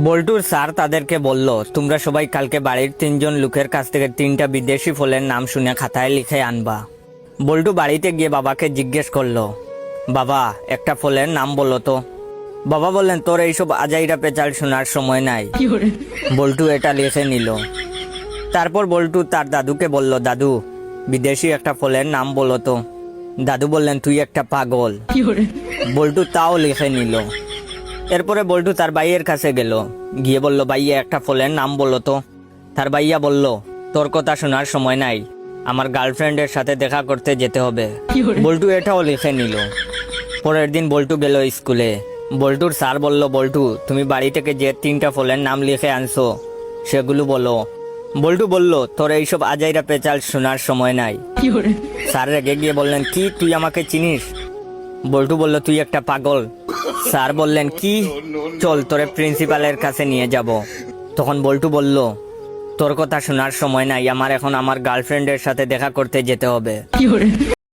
বল্টুর স্যার তাদেরকে বলল, তোমরা সবাই কালকে বাড়ির 3জন লোকের কাছ থেকে 3টা বিদেশি ফলের নাম শুনে খাতায় লিখে আনবা। বল্টু বাড়িতে গিয়ে বাবাকে জিজ্ঞেস করলো, বাবা একটা ফলের নাম বলো তো। বাবা বললেন, তোর এইসব আজাইরা পেঁচাল শোনার সময় নাই। বল্টু এটা লিখে নিল। তারপর বল্টু তার দাদুকে বলল, দাদু বিদেশি একটা ফলের নাম বলো তো। দাদু বললেন, তুই একটা পাগল। বল্টু তাও লিখে নিল। এরপরে বল্টু তার ভাইয়ের কাছে গেল, গিয়ে বলল, ভাইয়া একটা ফলের নাম বলো তো। তার ভাইয়া বলল, তোর কথা শোনার সময় নাই, আমার গার্লফ্রেন্ডের সাথে দেখা করতে যেতে হবে। বল্টু এটাও লিখে নিল। পরের দিন বল্টু গেল স্কুলে। বল্টুর স্যার বলল, বল্টু তুমি বাড়ি থেকে যে 3টা ফলের নাম লিখে আনছো সেগুলো বলো। বল্টু বলল, তোর এইসব আজাইরা পেঁচাল শোনার সময় নাই। স্যার রেগে গিয়ে বললেন, কি তুই আমাকে চিনিস? বল্টু বলল, তুই একটা পাগল। স্যার বললেন, কি? চল তোরে প্রিন্সিপালের কাছে নিয়ে যাব। তখন বল্টু বলল, তোর কথা শোনার সময় নাই, আমার এখন আমার গার্লফ্রেন্ডের সাথে দেখা করতে যেতে হবে।